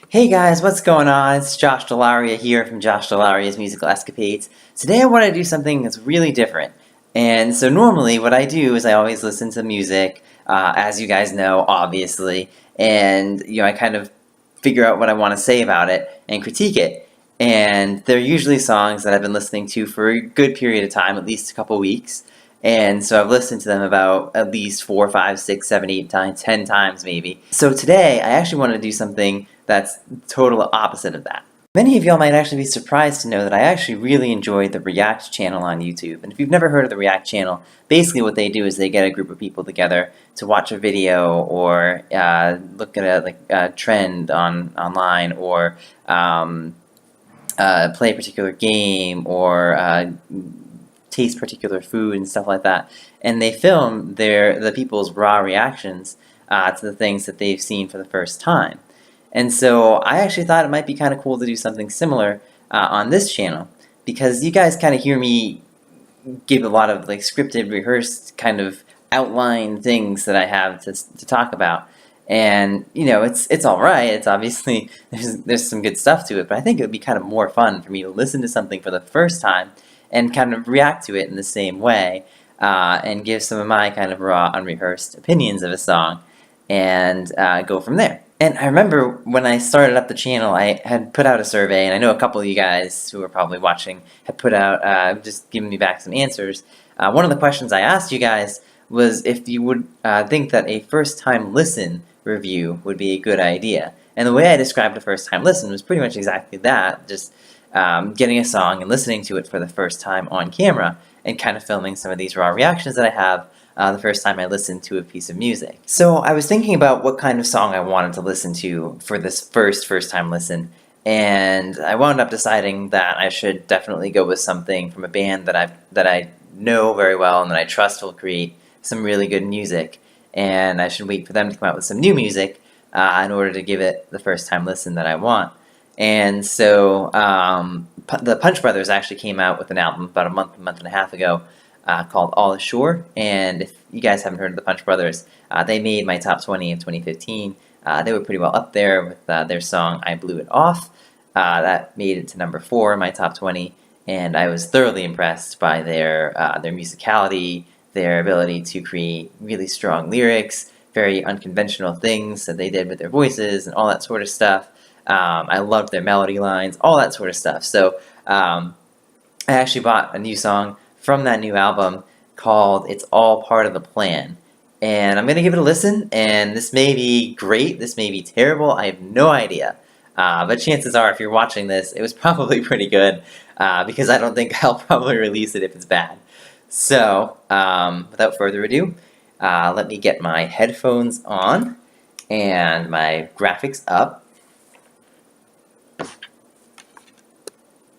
Hey guys, what's going on? It's Josh Dell'Aria here from Josh Dell'Aria's Musical Escapades. Today I want to do something that's really different. And so normally what I do is I always listen to music, as you guys know, obviously, and I kind of figure out what I want to say about it and critique it. And they're usually songs that I've been listening to for a good period of time, at least a couple weeks. And so I've listened to them about at least 4, 5, 6, 7, 8 times, 10 times maybe. So today I actually want to do something that's total opposite of that. Many of y'all might actually be surprised to know that I actually really enjoy the React channel on YouTube. And if you've never heard of the React channel, basically what they do is they get a group of people together to watch a video or look at a trend online or play a particular game or taste particular food and stuff like that, and they film the people's raw reactions to the things that they've seen for the first time. And so I actually thought it might be kind of cool to do something similar on this channel, because you guys kind of hear me give a lot of scripted, rehearsed, kind of outline things that I have to talk about. And it's all right. It's obviously there's some good stuff to it, but I think it would be kind of more fun for me to listen to something for the first time and kind of react to it in the same way, and give some of my kind of raw, unrehearsed opinions of a song, and go from there. And I remember when I started up the channel, I had put out a survey, and I know a couple of you guys who are probably watching had put out, just giving me back some answers. One of the questions I asked you guys was if you would think that a first-time listen review would be a good idea. And the way I described a first-time listen was pretty much exactly that, just getting a song and listening to it for the first time on camera and kind of filming some of these raw reactions that I have the first time I listened to a piece of music. So I was thinking about what kind of song I wanted to listen to for this first-time listen, and I wound up deciding that I should definitely go with something from a band that I know very well and that I trust will create some really good music, and I should wait for them to come out with some new music in order to give it the first-time listen that I want. And so the Punch Brothers actually came out with an album about a month and a half ago called All Ashore. And if you guys haven't heard of the Punch Brothers, they made my top 20 of 2015. They were pretty well up there with their song I Blew It Off. That made it to number 4 in my top 20. And I was thoroughly impressed by their musicality, their ability to create really strong lyrics, very unconventional things that they did with their voices and all that sort of stuff. I loved their melody lines, all that sort of stuff. So I actually bought a new song from that new album called It's All Part of the Plan. And I'm going to give it a listen, and this may be great, this may be terrible, I have no idea. But chances are, if you're watching this, it was probably pretty good, because I don't think I'll probably release it if it's bad. So, without further ado, let me get my headphones on and my graphics up.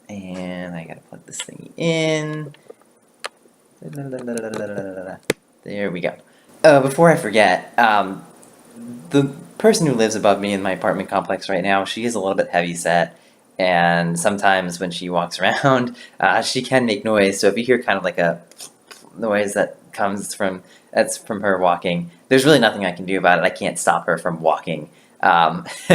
And I gotta plug this thing in. There we go. Before I forget, the person who lives above me in my apartment complex right now, she is a little bit heavy-set, and sometimes when she walks around, she can make noise. So if you hear kind of like a noise that's from her walking, there's really nothing I can do about it. I can't stop her from walking.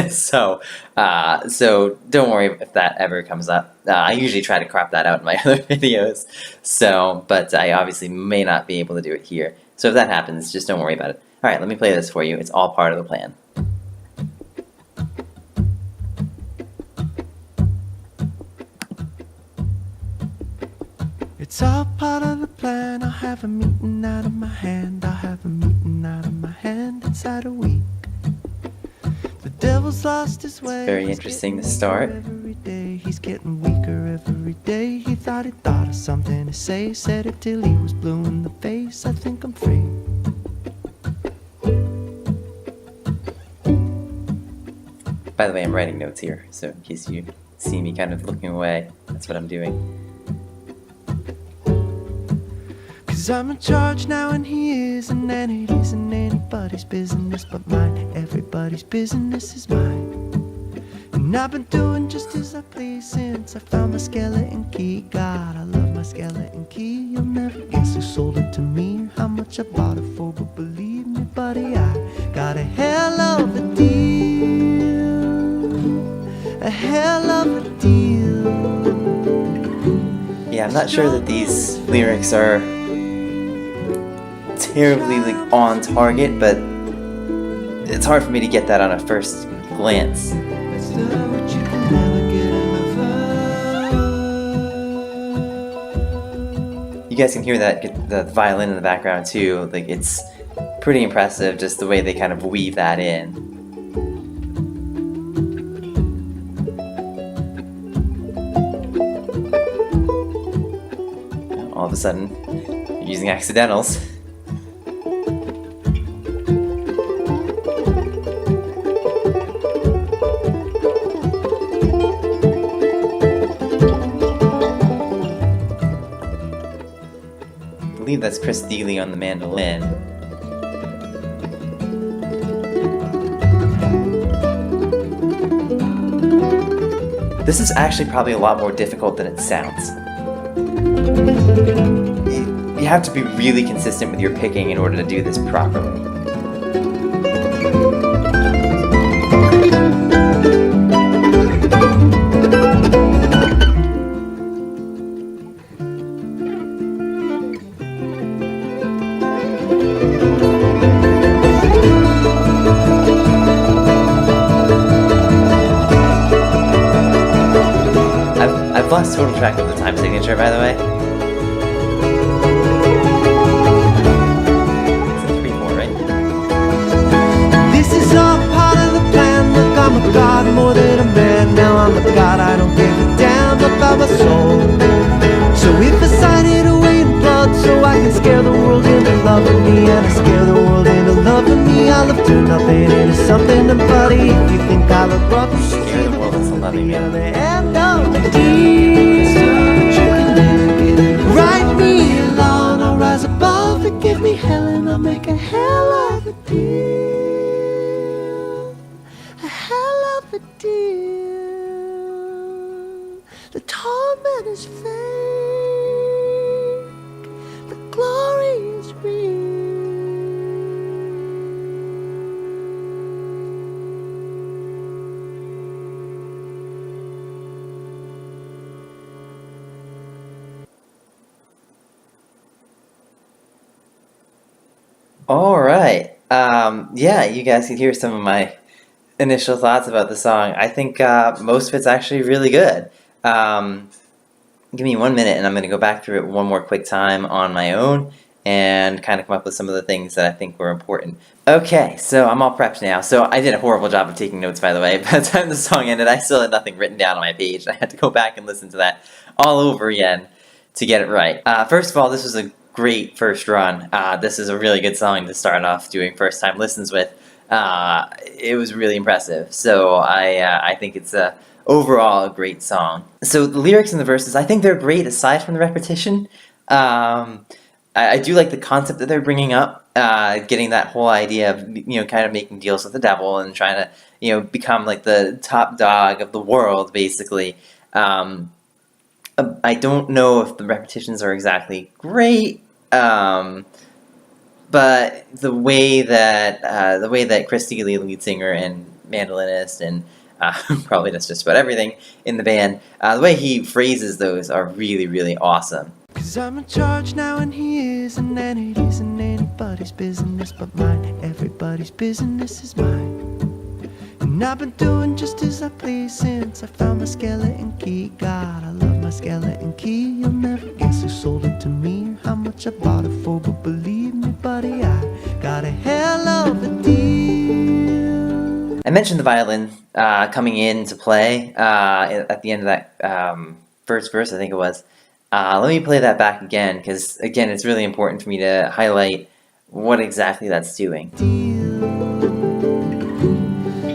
So don't worry if that ever comes up. I usually try to crop that out in my other videos, but I obviously may not be able to do it here. So if that happens, just don't worry about it. Alright, let me play this for you. It's all part of the plan. It's all part of the plan. I'll have a meeting out of my hand. I'll have a meeting out of my hand inside a week. The devil's lost his way. It's very interesting to start. Every day he's getting weaker every day. He thought of something to say. Said it till he was blue in the face. I think I'm free. By the way, I'm writing notes here, so in case you see me kind of looking away, that's what I'm doing. 'Cause I'm in charge now and he isn't, and it isn't anybody's business but mine. Everybody's business is mine. And I've been doing just as I please since I found my skeleton key. God, I love my skeleton key. You'll never guess who sold it to me or how much I bought it for, but believe me, buddy, I got a hell of a deal. a hell of a deal. Yeah, I'm not sure that these lyrics are terribly like on target, but it's hard for me to get that on a first glance. It's the what you can never get enough of. You guys can hear that the violin in the background too. Like it's pretty impressive just the way they kind of weave that in. All of a sudden, you're using accidentals. I believe that's Chris Dealey on the mandolin. This is actually probably a lot more difficult than it sounds. You have to be really consistent with your picking in order to do this properly. I've lost total track of the time signature, by the way. It's a 3/4, right? This is all part of the plan. Look, I'm a god more than a man. Now I'm a god, I don't give a damn about my soul. So if I sign it away in blood, so I can scare the world into loving me, and I scare the world into loving me, I'll have turned nothing into something. And buddy, if you think I look rough, you should Scare the world into loving me. the other end of the deal. Write me along, I'll rise above and give me hell, and I'll make a hell of a deal. A hell of a deal. The torment is fake, the glory is real. All right. Yeah, you guys can hear some of my initial thoughts about the song. I think most of it's actually really good. Give me 1 minute and I'm going to go back through it one more quick time on my own and kind of come up with some of the things that I think were important. Okay, so I'm all prepped now. So I did a horrible job of taking notes, by the way. By the time the song ended, I still had nothing written down on my page. I had to go back and listen to that all over again to get it right. First of all, this was a great first run. This is a really good song to start off doing first time listens with. It was really impressive. So I think it's overall a great song. So the lyrics and the verses, I think they're great aside from the repetition. I do like the concept that they're bringing up, getting that whole idea of, kind of making deals with the devil and trying to, become like the top dog of the world, basically. I don't know if the repetitions are exactly great, but the way that Chris Dealey, lead singer and mandolinist, and probably that's just about everything in the band, the way he phrases those are really, really awesome. 'Cause I'm in charge now and he isn't, and it isn't anybody's business but mine. Everybody's business is mine. And I've been doing just as I please since I found my skeleton key. God, I love my skeleton key. You'll never guess who sold it to me or how much I bought it for, but believe me, buddy, I got a hell of a deal. I mentioned the violin coming in to play at the end of that first verse, I think it was. Let me play that back again, because, again, it's really important for me to highlight what exactly that's doing.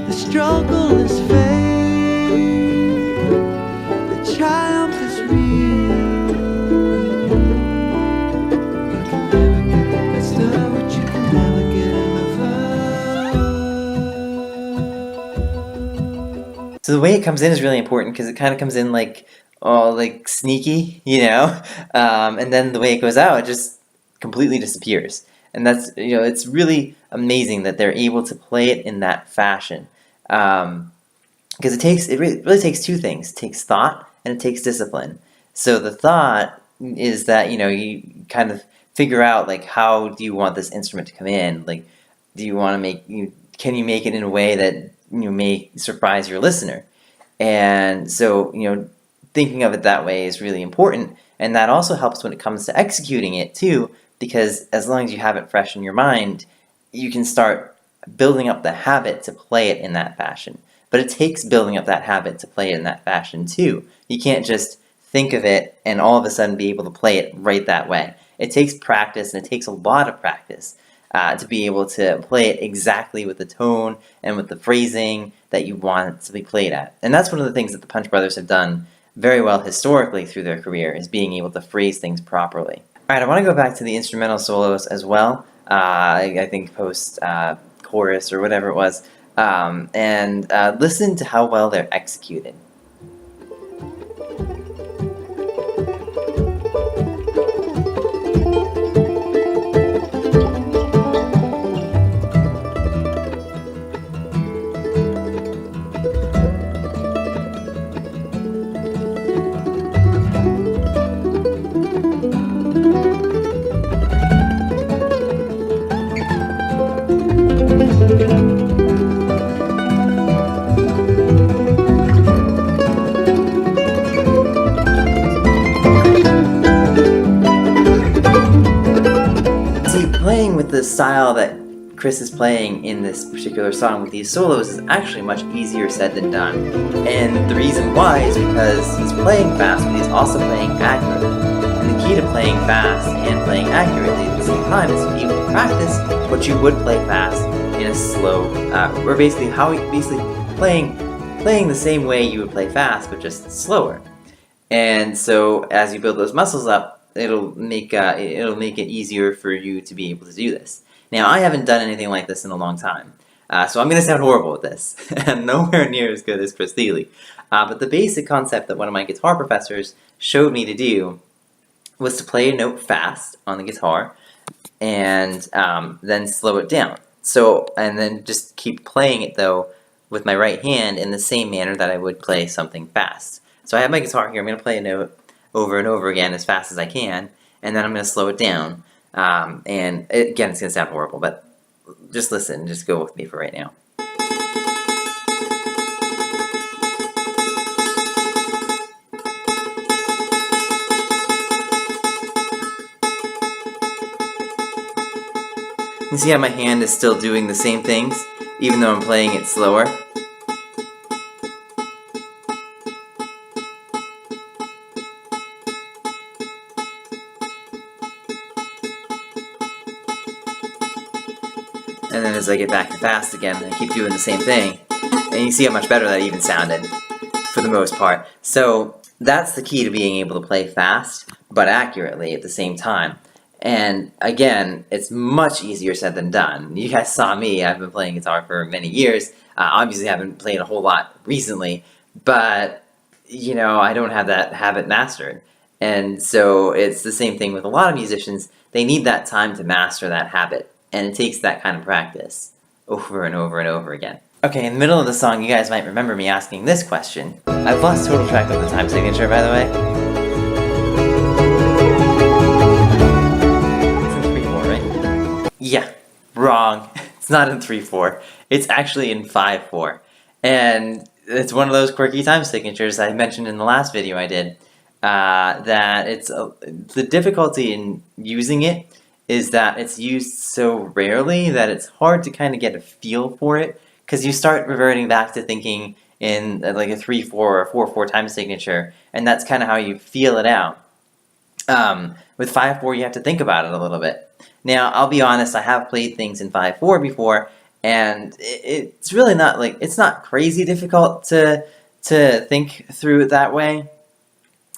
The struggle is fake, the triumph is real. It's the what you can never get enough of. So the way it comes in is really important, because it kind of comes in like sneaky, and then the way it goes out, it just completely disappears. And that's, it's really amazing that they're able to play it in that fashion. because it really takes two things. It takes thought and it takes discipline. So the thought is that you kind of figure out like how do you want this instrument to come in. Like, do you want to can you make it in a way that may surprise your listener? And so thinking of it that way is really important, and that also helps when it comes to executing it too, because as long as you have it fresh in your mind, you can start building up the habit to play it in that fashion. But it takes building up that habit to play it in that fashion too. You can't just think of it and all of a sudden be able to play it right that way. It takes practice, and it takes a lot of practice to be able to play it exactly with the tone and with the phrasing that you want it to be played at. And that's one of the things that the Punch Brothers have done very well historically through their career, is being able to phrase things properly. Alright, I want to go back to the instrumental solos as well. I think post chorus or whatever it was. And listen to how well they're executed. Playing with the style that Chris is playing in this particular song with these solos is actually much easier said than done. And the reason why is because he's playing fast, but he's also playing accurately. And the key to playing fast and playing accurately at the same time is to be able to practice what you would play fast in a slow, or basically playing the same way you would play fast, but just slower. And so as you build those muscles up, it'll make it easier for you to be able to do this. Now, I haven't done anything like this in a long time, so I'm going to sound horrible with this. I'm nowhere near as good as Chris Thile. But the basic concept that one of my guitar professors showed me to do was to play a note fast on the guitar and then slow it down. And then just keep playing it, though, with my right hand in the same manner that I would play something fast. So I have my guitar here. I'm going to play a note over and over again as fast as I can, and then I'm going to slow it down. Again, it's going to sound horrible, but just listen, just go with me for right now. You see how my hand is still doing the same things, even though I'm playing it slower? And then as I get back to fast again, I keep doing the same thing. And you see how much better that even sounded, for the most part. So that's the key to being able to play fast, but accurately at the same time. And again, it's much easier said than done. You guys saw me, I've been playing guitar for many years. Obviously I haven't played a whole lot recently, but I don't have that habit mastered. And so it's the same thing with a lot of musicians. They need that time to master that habit. And it takes that kind of practice over and over and over again. Okay, in the middle of the song, you guys might remember me asking this question. I've lost total track of the time signature, by the way. It's in 3/4, right? Yeah, wrong. It's not in 3/4. It's actually in 5/4. And it's one of those quirky time signatures I mentioned in the last video I did. That it's the difficulty in using it is that it's used so rarely that it's hard to kind of get a feel for it, because you start reverting back to thinking in like a 3/4 or a 4/4 time signature, and that's kind of how you feel it out. With 5/4, you have to think about it a little bit. Now, I'll be honest, I have played things in 5/4 before, and it's really not it's not crazy difficult to think through it that way.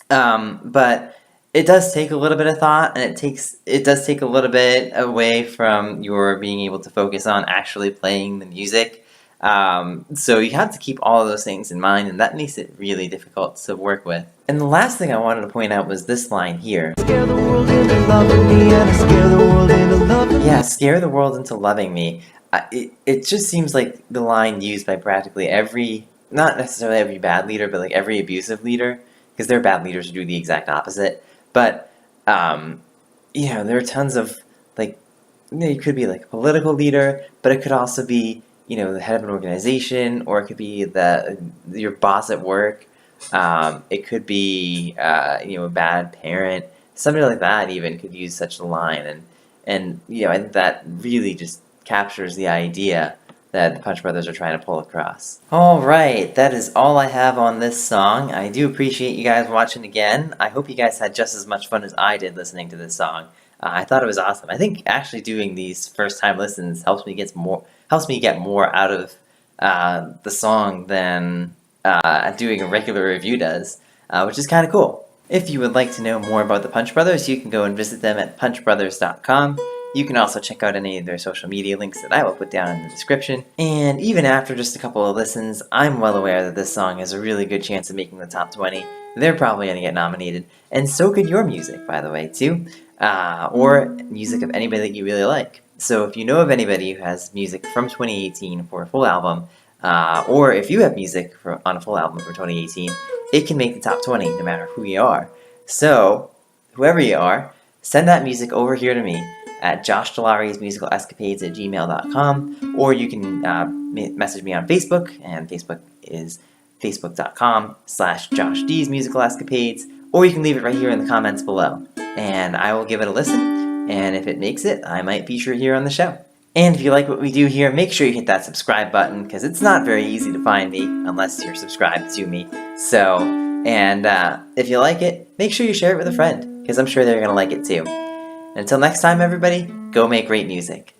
But it does take a little bit of thought, and it does take a little bit away from your being able to focus on actually playing the music. So you have to keep all of those things in mind, and that makes it really difficult to work with. And the last thing I wanted to point out was this line here. Scare the world into loving me, and I scare the world into loving me. Yeah, scare the world into loving me. It just seems like the line used by practically every not necessarily every bad leader, but like every abusive leader, because there are bad leaders who do the exact opposite. But there are tons of like it could be like a political leader, but it could also be the head of an organization, or it could be your boss at work. It could be a bad parent. Somebody like that even could use such a line, and I think that really just captures the idea that the Punch Brothers are trying to pull across. Alright, that is all I have on this song. I do appreciate you guys watching again. I hope you guys had just as much fun as I did listening to this song. I thought it was awesome. I think actually doing these first time listens helps me get more out of the song than doing a regular review does, which is kind of cool. If you would like to know more about the Punch Brothers, you can go and visit them at punchbrothers.com. You can also check out any of their social media links that I will put down in the description. And even after just a couple of listens, I'm well aware that this song has a really good chance of making the top 20. They're probably going to get nominated. And so could your music, by the way, too. Or music of anybody that you really like. So if you know of anybody who has music from 2018 for a full album, or if you have music on a full album for 2018, it can make the top 20 no matter who you are. So, whoever you are, send that music over here to me at joshdell'ariasmusicalescapades@gmail.com, or you can message me on Facebook, and Facebook is facebook.com/JoshD'sMusicalEscapades, or you can leave it right here in the comments below, and I will give it a listen, and if it makes it, I might feature it here on the show. And if you like what we do here, make sure you hit that subscribe button, because it's not very easy to find me unless you're subscribed to me. So, and if you like it, make sure you share it with a friend, because I'm sure they're going to like it too. And until next time, everybody, go make great music.